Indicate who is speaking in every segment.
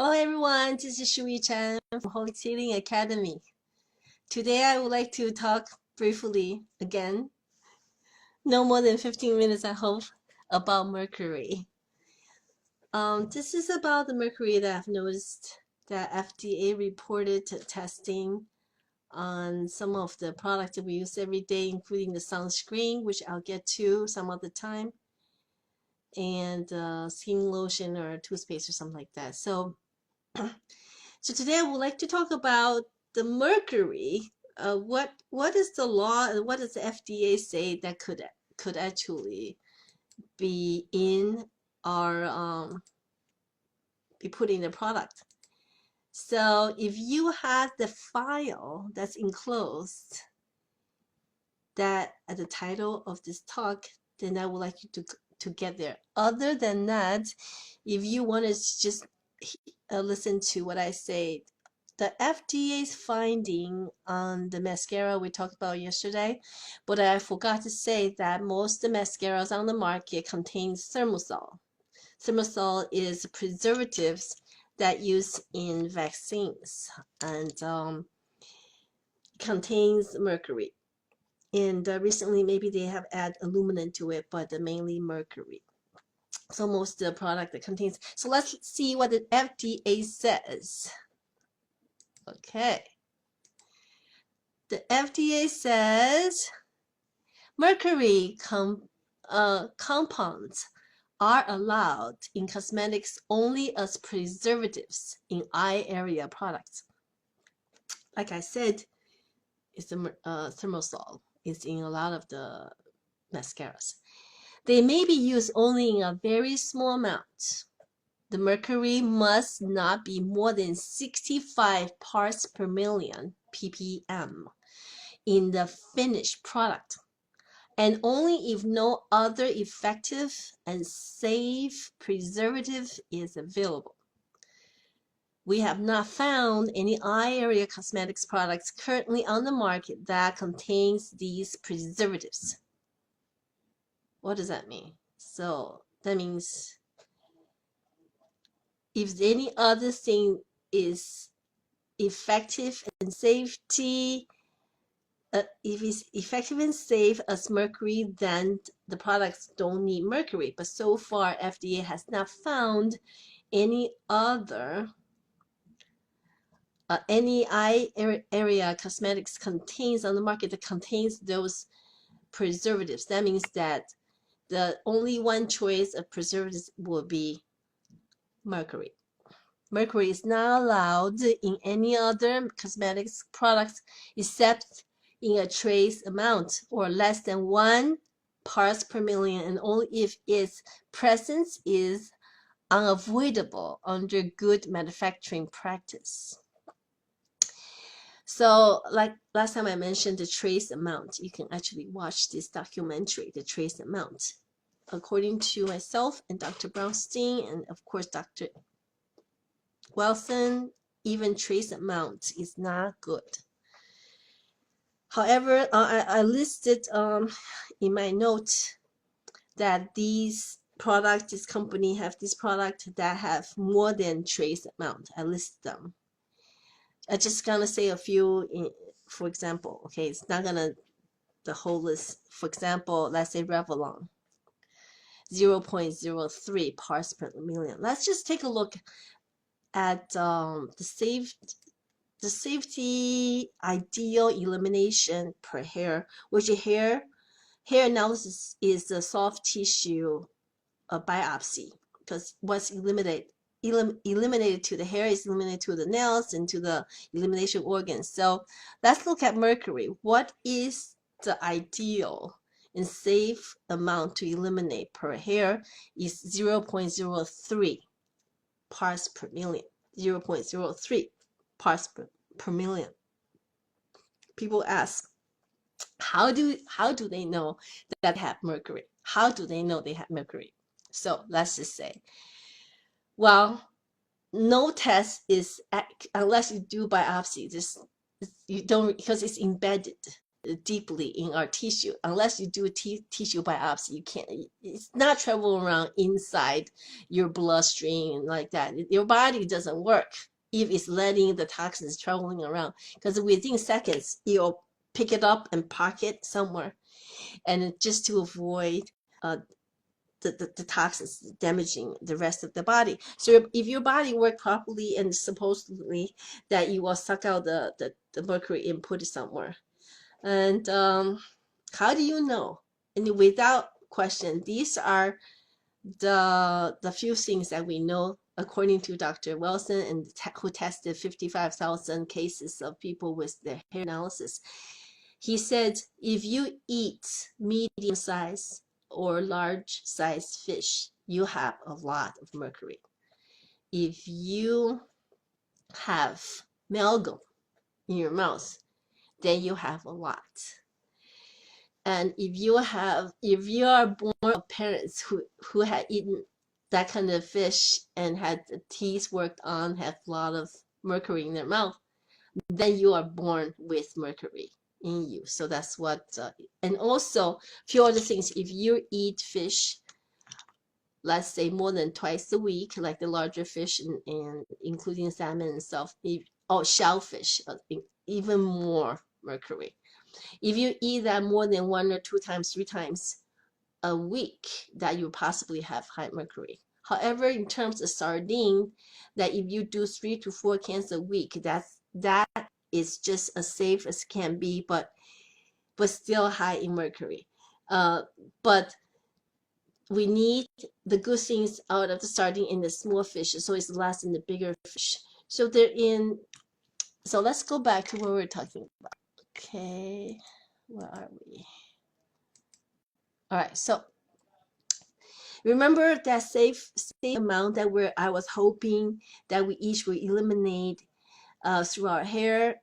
Speaker 1: Hello everyone, this is Shui Chen from Holistic Healing Academy. Today I would like to talk briefly again, no more than 15 minutes I hope, about mercury. This is about the mercury that I've noticed that FDA reported testing on some of the products that we use every day, including the sunscreen, which I'll get to some other time, and skin lotion or toothpaste or something like that. So today I would like to talk about the mercury. What is the law and what does the FDA say that could actually be in or be put in the product? So if you have the file that's enclosed that at the title of this talk, then I would like you to get there. Other than that, if you want to just listen to what I say, the FDA's finding on the mascara we talked about yesterday, but I forgot to say that most of the mascaras on the market contains thimerosal. Thimerosal is preservatives that use in vaccines and contains mercury. And recently, maybe they have added aluminum to it, but mainly mercury. So most of the product that contains. So let's see what the FDA says. Okay. The FDA says mercury compounds are allowed in cosmetics only as preservatives in eye area products. Like I said, it's the thimerosal. It's in a lot of the mascaras. They may be used only in a very small amount. The mercury must not be more than 65 parts per million ppm in the finished product, and only if no other effective and safe preservative is available. We have not found any eye area cosmetics products currently on the market that contains these preservatives. What does that mean? So that means if any other thing is effective and safety, if it's effective and safe as mercury, then the products don't need mercury. But so far, FDA has not found any other any eye area cosmetics contains on the market that contains those preservatives. That means that the only one choice of preservatives will be mercury. Mercury is not allowed in any other cosmetics products except in a trace amount or less than 1 parts per million, and only if its presence is unavoidable under good manufacturing practice. So like last time I mentioned the trace amount, you can actually watch this documentary, The Trace Amount. According to myself and Dr. Brownstein and of course Dr. Wilson, even trace amount is not good. However, I listed in my note that these products, this company have this product that have more than trace amount. I list them. I'm just gonna say a few, for example, okay, it's not gonna the whole list. For example, let's say Revlon, 0.03 parts per million. Let's just take a look at the safety ideal elimination per hair, which hair analysis is the soft tissue biopsy, because what's eliminated to the hair is eliminated to the nails and to the elimination organs. So let's look at mercury. What is the ideal and safe amount to eliminate per hair? Is 0.03 parts per million. 0.03 parts per million. People ask, how do they know that they have mercury? How do they know they have mercury? So let's just say, well, no test is, unless you do biopsy, you don't, because it's embedded. deeply in our tissue. Unless you do a tissue biopsy, you can't. It's not traveling around inside your bloodstream like that. Your body doesn't work if it's letting the toxins traveling around, because within seconds you'll pick it up and park it somewhere, and just to avoid uh, the toxins damaging the rest of the body. So if your body worked properly and supposedly that you will suck out the mercury and put it somewhere. And how do you know? And without question, these are the few things that we know according to Dr. Wilson, and who tested 55,000 cases of people with their hair analysis. He said if you eat medium size or large size fish, you have a lot of mercury. If you have amalgam in your mouth, then you have a lot. And if you are born of parents who had eaten that kind of fish and had the teeth worked on, have a lot of mercury in their mouth, then you are born with mercury in you. So that's what, and also a few other things. If you eat fish, let's say more than twice a week, like the larger fish and including salmon and stuff, shellfish, even more mercury. If you eat that more than 1 or 2 times, 3 times a week, that you possibly have high mercury. However, in terms of sardine, that if you do 3 to 4 cans a week, that is just as safe as can be, but still high in mercury. But we need the good things out of the sardine in the small fish, so it's less in the bigger fish. So so let's go back to what we were talking about. Okay, where are we? All right, so remember that safe amount that I was hoping that we each will eliminate through our hair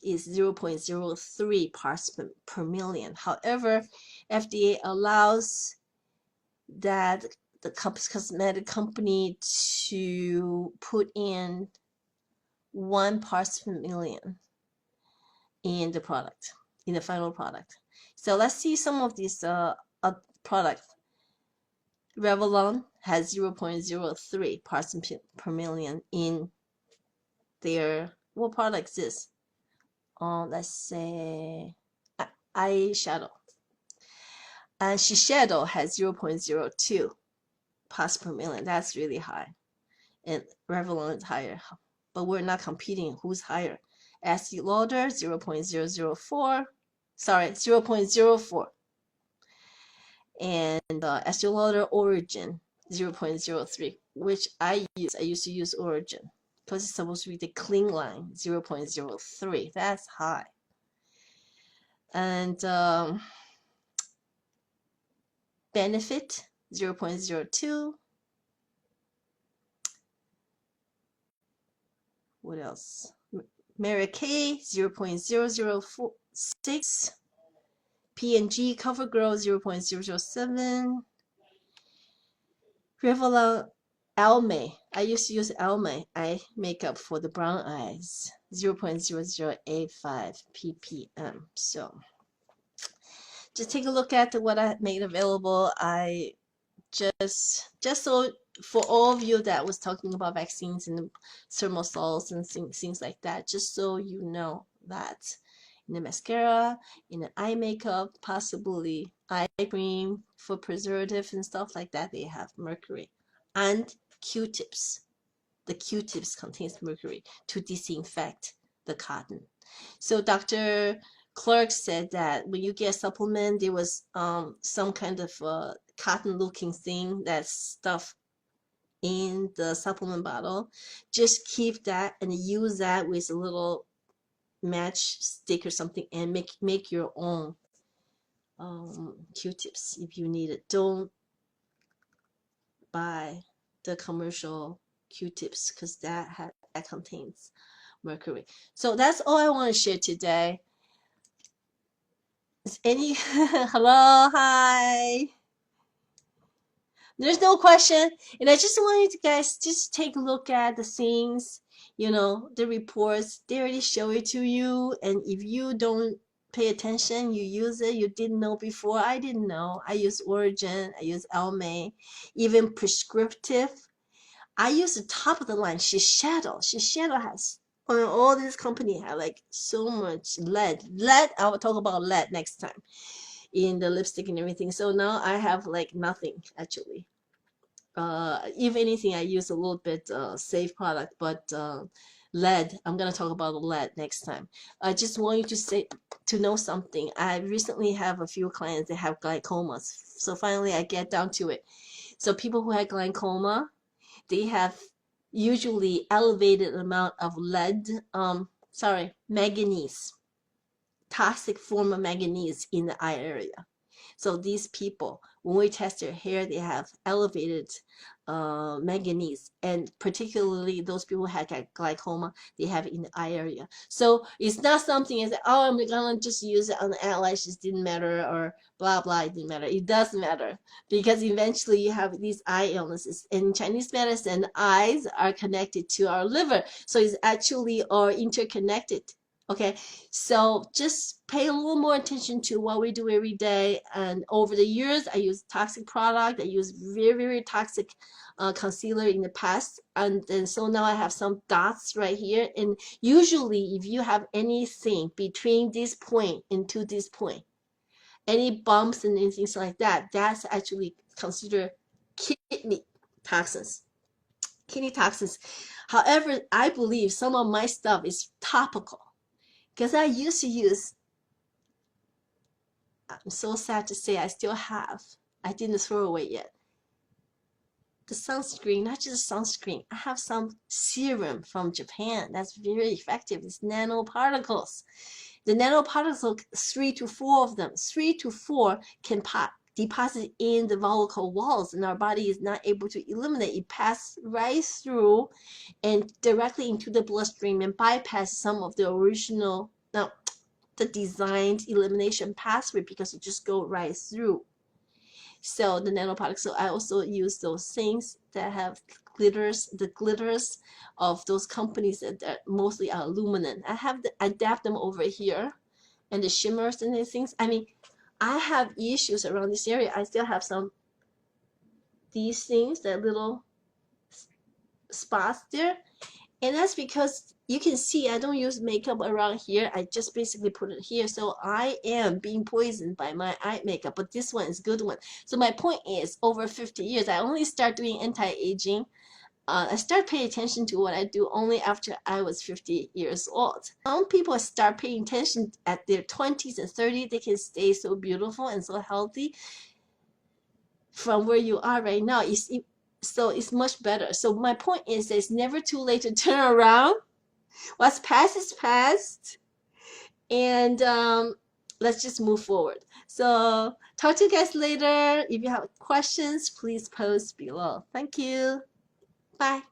Speaker 1: is 0.03 parts per million. However, FDA allows that the cosmetic company to put in 1 parts per million in the product, in the final product. So let's see some of these products. Revlon has 0.03 parts per million in their, what product is this? Let's say eyeshadow. And Shiseido has 0.02 parts per million. That's really high. And Revlon is higher. But we're not competing who's higher. Estee Lauder 0.004. Sorry, 0.04. And Estee Lauder Origin 0.03, which I used to use Origin because it's supposed to be the clean line, 0.03. That's high. And Benefit 0.02. What else? Mary Kay 0.006. P&G CoverGirl 0.007. Revlon Almay. I used to use Almay eye makeup for the brown eyes. 0.0085 ppm. So just take a look at what I made available. I just so for all of you that was talking about vaccines and thermal salts and things like that, just so you know that in the mascara, in the eye makeup, possibly eye cream for preservative and stuff like that, they have mercury. And Q-tips. The Q-tips contains mercury to disinfect the cotton. So Dr. Clark said that when you get a supplement, there was some kind of cotton looking thing that's stuffed in the supplement bottle. Just keep that and use that with a little match stick or something and make your own Q-tips if you need it. Don't buy the commercial Q-tips because that contains mercury. So that's all I want to share today. Is any hello, hi. There's no question, and I just wanted you guys just take a look at the things, the reports. They already show it to you, and if you don't pay attention, you use it, you didn't know before. I didn't know. I use Origin, I use Elme, even prescriptive. I use the top of the line, Shiseido. Shiseido has, I mean, all these companies have like so much lead. Lead, I will talk about lead next time in the lipstick and everything. So now I have like nothing actually. If anything, I use a little bit safe product, but lead, I'm gonna talk about lead next time. I just want you to know something. I recently have a few clients that have glaucomas, so finally I get down to it. So people who have glaucoma, they have usually elevated amount of lead, manganese, toxic form of manganese in the eye area. So these people, when we test their hair, they have elevated manganese, and particularly those people who have glaucoma, they have it in the eye area. So it's not something as, oh, I'm gonna just use it on the eyelashes, didn't matter, or blah blah, it didn't matter. It does matter, because eventually you have these eye illnesses. In Chinese medicine, eyes are connected to our liver, so it's actually all interconnected. Okay, so just pay a little more attention to what we do every day. And over the years, I use toxic product. I use very, very toxic concealer in the past. And then so now I have some dots right here. And usually if you have anything between this point and to this point, any bumps and anything like that, that's actually considered kidney toxins. Kidney toxins. However, I believe some of my stuff is topical. Because I used to use, I'm so sad to say I still have, I didn't throw away yet, the sunscreen, not just sunscreen. I have some serum from Japan that's very effective. It's nanoparticles. The nanoparticles, 3 to 4 of them, 3 to 4 can deposit in the follicle walls, and our body is not able to eliminate. It passes right through and directly into the bloodstream and bypass some of the original, now, the designed elimination pathway, because it just go right through. So the nanoparticles, so I also use those things that have glitters, the glitters of those companies that mostly are aluminum. I adapt them over here, and the shimmers and these things. I mean, I have issues around this area. I still have some, these things, that little spots there. And that's because you can see I don't use makeup around here. I just basically put it here. So I am being poisoned by my eye makeup, but this one is a good one. So my point is, over 50 years, I only start doing anti-aging. I start paying attention to what I do only after I was 50 years old. Some people start paying attention at their 20s and 30s. They can stay so beautiful and so healthy from where you are right now. So it's much better. So my point is that it's never too late to turn around. What's past is past, and let's just move forward. So talk to you guys later. If you have questions, please post below. Thank you. Bye.